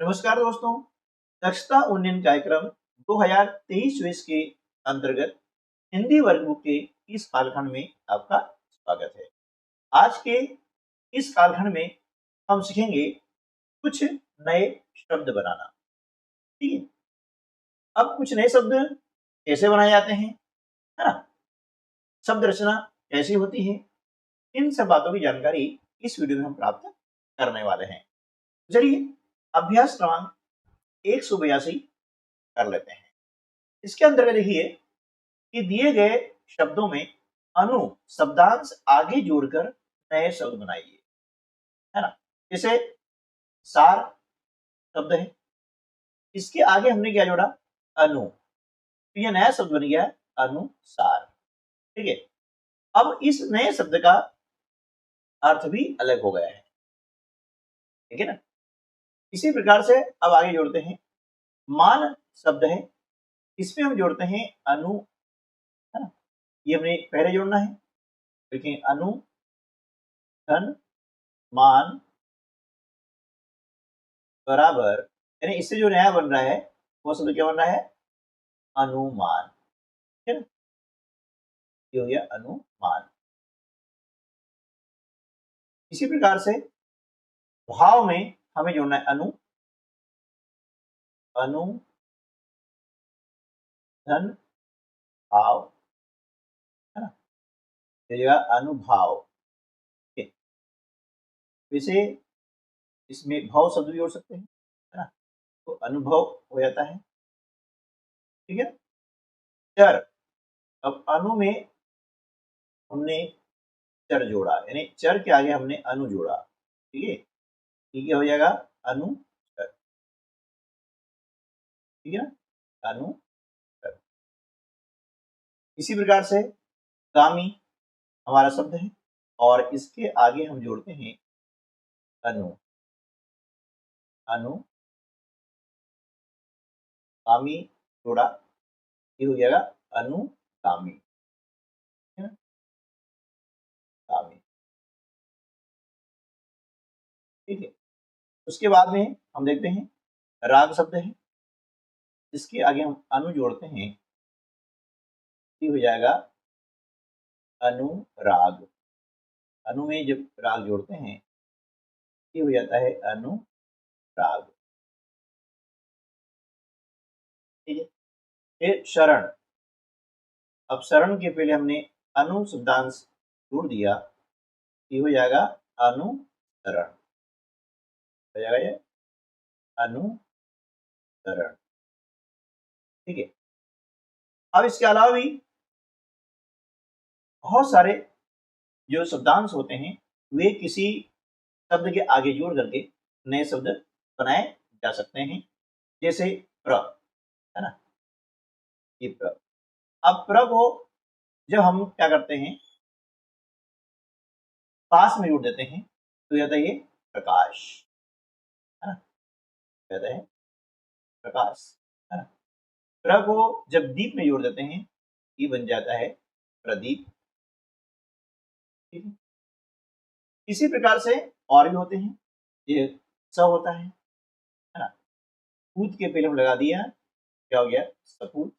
नमस्कार दोस्तों, दक्षता उन्नयन कार्यक्रम 2023 के अंतर्गत हिंदी वर्ग बुक के इस कालखंड में आपका स्वागत है। आज के इस कालखंड में हम सीखेंगे कुछ नए शब्द बनाना। ठीक है, अब कुछ नए शब्द कैसे बनाए जाते हैं, है ना, शब्द रचना कैसी होती है, इन सब बातों की जानकारी इस वीडियो में हम प्राप्त करने वाले हैं। चलिए अभ्यास क्रमांक 182 कर लेते हैं। इसके अंतर्गत देखिए कि दिए गए शब्दों में अनु शब्दांश आगे जोड़कर नए शब्द बनाइए, है ना। जैसे सार शब्द है, इसके आगे हमने क्या जोड़ा, अनु, तो यह नया शब्द बन गया है अनुसार। ठीक है, अब इस नए शब्द का अर्थ भी अलग हो गया है, ठीक है ना। इसी प्रकार से अब आगे जोड़ते हैं मान शब्द है, इसमें हम जोड़ते हैं अनु, है ना, ये हमने पहले जोड़ना है। देखिए अनु धन मान बराबर, यानी इससे जो नया बन रहा है वो शब्द क्या बन रहा है, अनुमान। ठीक है, ये हो गया अनुमान। इसी प्रकार से भाव में हमें जोड़ना है अनु, अनु धन भाव, है ना, अनुभाव। ठीक है, वैसे इसमें भाव शब्द भी जोड़ सकते हैं, है ना, तो अनुभव हो जाता है। ठीक है, चर, अब अनु में हमने चर जोड़ा, यानी चर के आगे हमने अनु जोड़ा। ठीक है, ठीक है, हो जाएगा अनु चर। ठीक है ना, अनु चर। इसी प्रकार से कामी हमारा शब्द है और इसके आगे हम जोड़ते हैं अनु, अनु कामी जोड़ा, ये हो जाएगा अनुगामी। ठीक है ना, कामी। ठीक है, उसके बाद में हम देखते हैं राग शब्द है, इसके आगे हम अनु जोड़ते हैं, ये हो जाएगा अनुराग। अनु में जब राग जोड़ते हैं ये हो जाता है अनुराग। ठीक है, फिर शरण, अब शरण के पहले हमने अनु शब्दांश जोड़ दिया, ये हो जाएगा अनुसरण, हो जाएगा ये अनुसरण। ठीक है, अब इसके अलावा भी बहुत सारे जो शब्दांश होते हैं वे किसी शब्द के आगे जोड़ करके नए शब्द बनाए जा सकते हैं। जैसे प्र, है ना, ये प्र। अब प्र को जब हम क्या करते हैं पास में जोड़ देते हैं तो जाता है ये प्रकाश, है ना, कहते हैं प्रकाश, है ना। प्र को जब दीप में जोड़ देते हैं ये बन जाता है प्रदीप। ठीक है, इसी प्रकार से और भी होते हैं, ये स होता है ना, पूत के पहले हम लगा दिया, क्या हो गया सपूत,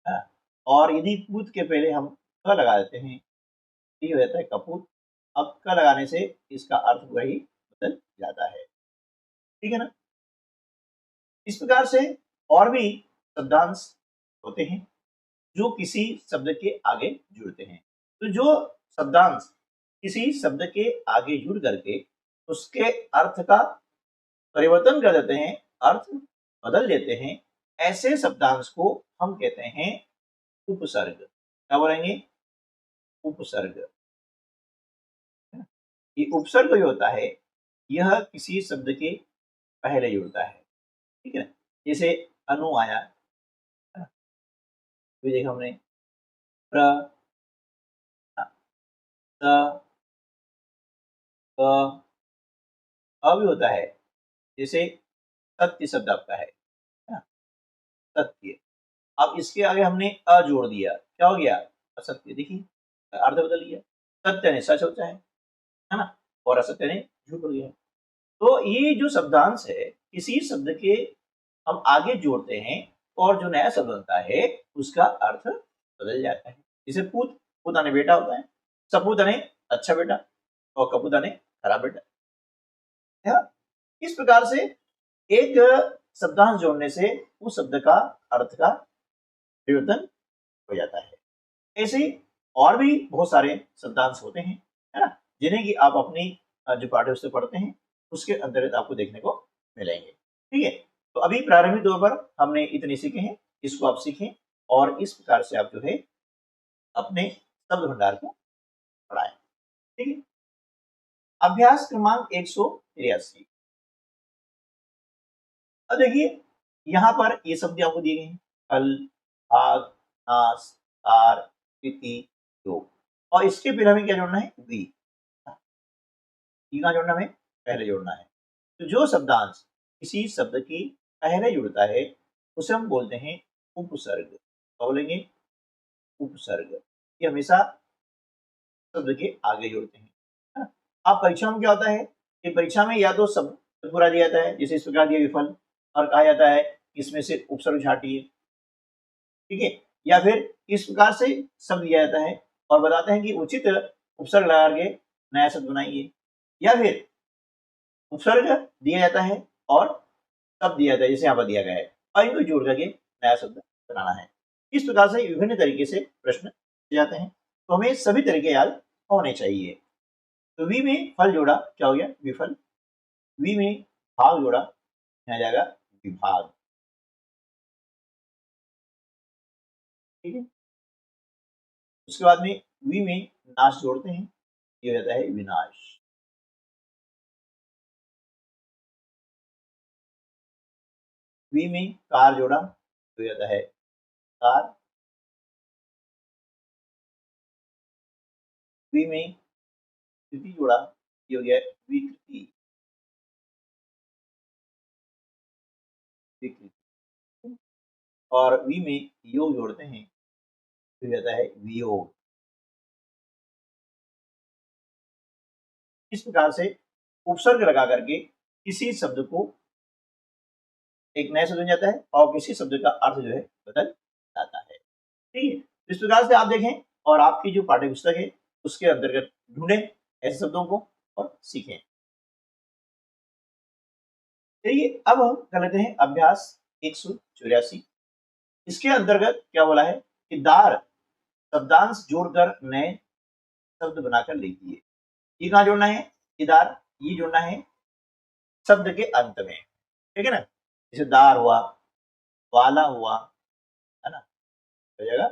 है ना। और यदि पूत के पहले हम क लगा देते हैं ये हो जाता है कपूत। अब क लगाने से इसका अर्थ वही बदल जाता है। ठीक है ना, इस प्रकार से और भी शब्दांश होते हैं जो किसी शब्द के आगे जुड़ते हैं। तो जो शब्दांश किसी शब्द के आगे जुड़ करके उसके अर्थ का परिवर्तन कर देते हैं, अर्थ बदल देते हैं, ऐसे शब्दांश को हम कहते हैं उपसर्ग। क्या बोलेंगे, उपसर्ग। ये उपसर्ग जो होता है यह किसी शब्द के पहले जुड़ता है। ठीक है ना, जैसे अनु आया, तो देखा हमने प्र, स, क, अ भी होता है। जैसे सत्य शब्द आपका है ना, सत्य। अब इसके आगे हमने अ जोड़ दिया, क्या हो गया असत्य। देखिए अर्थ बदल गया, सत्य ने सच होता है ना, और असत्य ने झूठ हो गया। तो ये जो शब्दांश है, किसी शब्द के हम आगे जोड़ते हैं और जो नया शब्द बनता है उसका अर्थ बदल जाता है। जैसे पूत, पूत आने बेटा होता है, सपूत आने अच्छा बेटा, और कपूत आने खराब बेटा है। इस प्रकार से एक शब्दांश जोड़ने से उस शब्द का अर्थ का परिवर्तन हो जाता है। ऐसे ही और भी बहुत सारे शब्दांश होते हैं, है ना, जिन्हें कि आप अपनी जो पाठ्यपुस्तक पढ़ते हैं उसके अंतर्गत आपको देखने को मिलेंगे। ठीक है, तो अभी प्रारंभिक तौर पर हमने इतने सीखे हैं, इसको आप सीखें और इस प्रकार से आप जो है अपने शब्द भंडार को बढ़ाएं। ठीक है, अभ्यास क्रमांक 183। अब देखिए यहाँ पर ये शब्द आपको दिए गए हैं, फल, भाग, नाश, तार, तिथि, योग, और इसके पहले हमें क्या जोड़ना है, वी। कहाँ जोड़ना है, पहले जोड़ना है। तो जो शब्दांश किसी शब्द की पहले जुड़ता है उसे हम बोलते हैं उपसर्ग। क्या बोलेंगे, उपसर्ग। ये हमेशा शब्द के आगे जोड़ते हैं, है ना। अब परीक्षा में क्या होता है कि परीक्षा में या तो शब्द पूरा दिया जाता है, जैसे इस प्रकार दिया विफल, और कहा जाता है इसमें से उपसर्ग छाटिए, ठीक है, या फिर इस प्रकार से शब्द दिया जाता है और बताते हैं कि उचित उपसर्ग लगा के नया शब्द बनाइए, या फिर उपसर्ग दिया जाता है और शब्द दिया जाता है जैसे यहाँ पर दिया गया है और इनको जोड़ करके नया शब्द बनाना है। इस प्रकार से विभिन्न तरीके से प्रश्न किए जाते हैं, तो हमें सभी तरीके याद होने चाहिए। तो वी में फल जोड़ा, क्या हो गया, विफल। वी में भाग जोड़ा, यहाँ जाएगा विभाग। ठीक है, उसके बाद में वी में नाश जोड़ते हैं, ये हो जाता है विनाश। वी में कार जोड़ा तो जाता है कार। वी में कृति जोड़ा, ये हो गया विकृति, विकृति। और वी में योग जोड़ते हैं तो जाता है वियोग। इस प्रकार से उपसर्ग लगा करके किसी शब्द को एक नया शब्द बन जाता है और किसी शब्द का अर्थ जो है बदल जाता है। ठीक है, इस प्रकार से आप देखें और आपकी जो पाठ्य पुस्तक है उसके अंतर्गत ढूंढें ऐसे शब्दों को और सीखें। चलिए अब हम कर लेते हैं अभ्यास 184। इसके अंतर्गत क्या बोला है कि दार शब्दांश जोड़कर नए शब्द बनाकर लिखिए। ये कहाँ जोड़ना है, इदार, ये जोड़ना है शब्द के अंत में। ठीक है ना, जैसे दार हुआ, वाला हुआ, है ना, हो जाएगा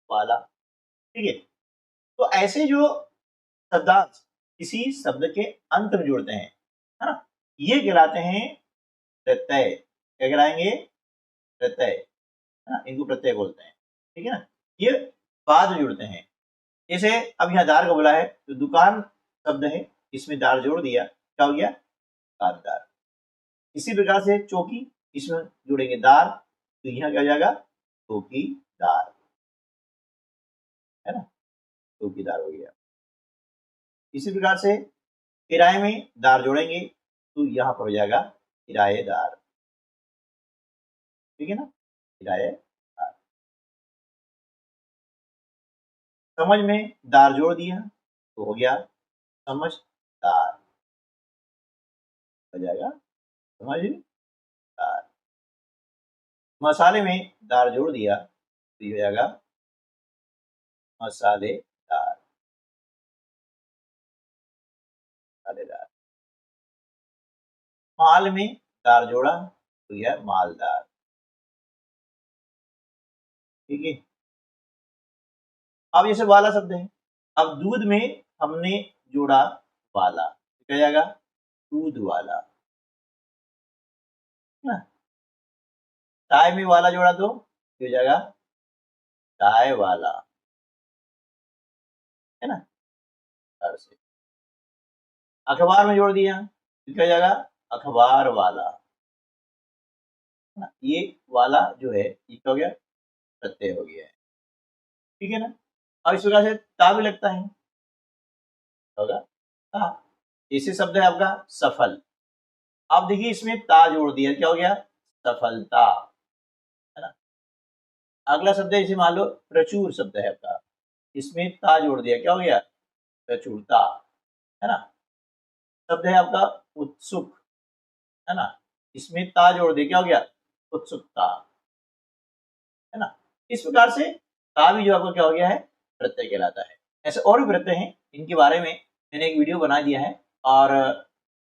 वाला। ठीक है, तो ऐसे जो शब्दांश किसी शब्द के अंत में जोड़ते हैं, है ना, ये कहलाते हैं प्रत्यय। क्या कहलाएंगे, प्रत्यय, है ना, इनको प्रत्यय बोलते हैं। ठीक है ना, ये बाद में जुड़ते हैं। जैसे अब यहाँ दार का बोला है तो दुकान शब्द है, इसमें दार जोड़ दिया, क्या हो गया, दुकानदार। इसी प्रकार से चौकी, इसमें जोड़ेंगे दार तो यहाँ क्या हो जाएगा, चौकीदार, है ना, चौकीदार हो गया। इसी प्रकार से किराए में दार जोड़ेंगे तो यहाँ पर हो जाएगा किराएदार। ठीक है ना, किराएदार। समझ में दार जोड़ दिया तो हो गया समझदार, हो जाएगा समझदार। मसाले में दार जोड़ दिया तो ये हो जाएगा मसालेदार, मसालेदार। माल में दार जोड़ा तो यह मालदार। ठीक है, अब जैसे वाला शब्द है, अब दूध में हमने जोड़ा वाला, क्या जाएगा, दूध वाला। चाय में वाला जोड़ा तो हो जाएगा चाय वाला, है ना, से। अखबार में जोड़ दिया तो क्या जाएगा, अखबार वाला। ये वाला जो है ये क्या हो गया, प्रत्यय हो गया है। ठीक है ना, अब इस प्रकार से ता भी लगता है, होगा ता। ऐसे शब्द है आपका सफल, आप देखिए इसमें ता जोड़ दिया, क्या हो गया? सफलता, है ना। अगला शब्द है, इसे मान लो प्रचुर शब्द है आपका, इसमें ता जोड़ दिया, क्या हो गया? प्रचुरता, है ना। शब्द है आपका उत्सुक, है ना, इसमें ता जोड़ दिया, क्या हो गया? उत्सुकता, है ना। इस प्रकार से ता भी जो आपका क्या हो गया है? प्रत्यय कहलाता है। ऐसे और भी प्रत्यय हैं, इनके बारे में मैंने एक वीडियो बना दिया है और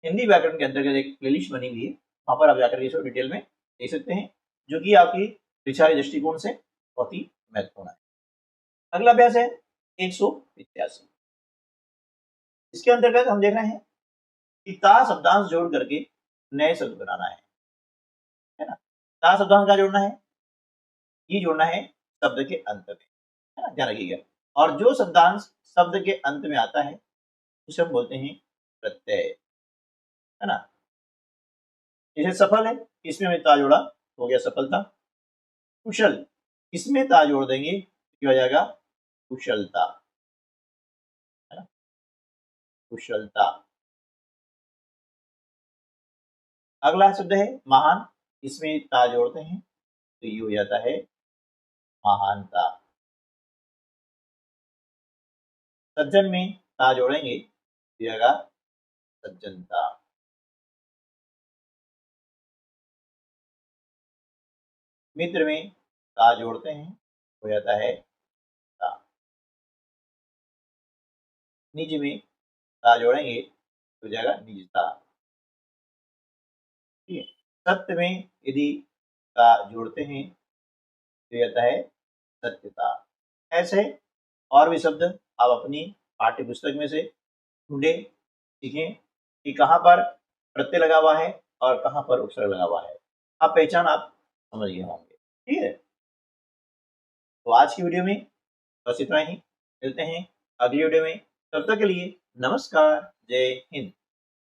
हिंदी व्याकरण के अंतर्गत एक प्लेलिस्ट बनी हुई है, वहां पर आप जाकर इसको डिटेल में देख सकते हैं, जो कि आपकी शिक्षा के दृष्टिकोण से बहुत ही महत्वपूर्ण है। अगला अभ्यास है 185। इसके अंतर्गत हम देख रहे हैं कि ता शब्दांश जोड़ करके नए शब्द बनाना है ना। ता शब्दांश का जोड़ना है, ये जोड़ना है शब्द के अंत में, है ना, ध्यान रखिएगा। और जो शब्दांश शब्द के अंत में आता है उसे हम बोलते हैं प्रत्यय, है ना। जैसे सफल है, इसमें हमने ता जोड़ा, हो गया सफलता। कुशल, इसमें ता जोड़ देंगे, क्या हो जाएगा? कुशलता, है ना, कुशलता। अगला शब्द है महान, इसमें ता जोड़ते हैं तो ये हो जाता है महानता। सज्जन में ता जोड़ेंगे तो जाएगा सज्जनता। मित्र में ता जोड़ते हैं हो जाता है ता। निज में ता जोड़ेंगे तो हो जाएगा निजता, ठीक है। सत्य में यदि ता जोड़ते हैं तो जाता है सत्यता। ऐसे और भी शब्द आप अपनी पाठ्य पुस्तक में से ढूंढे, सीखें कि कहाँ पर प्रत्यय लगा हुआ है और कहाँ पर उपसर्ग लगा हुआ है, आप पहचान आप समझ गए होंगे, ठीक है। तो आज की वीडियो में बस इतना ही, मिलते हैं अगली वीडियो में, तब तक के लिए नमस्कार, जय हिंद।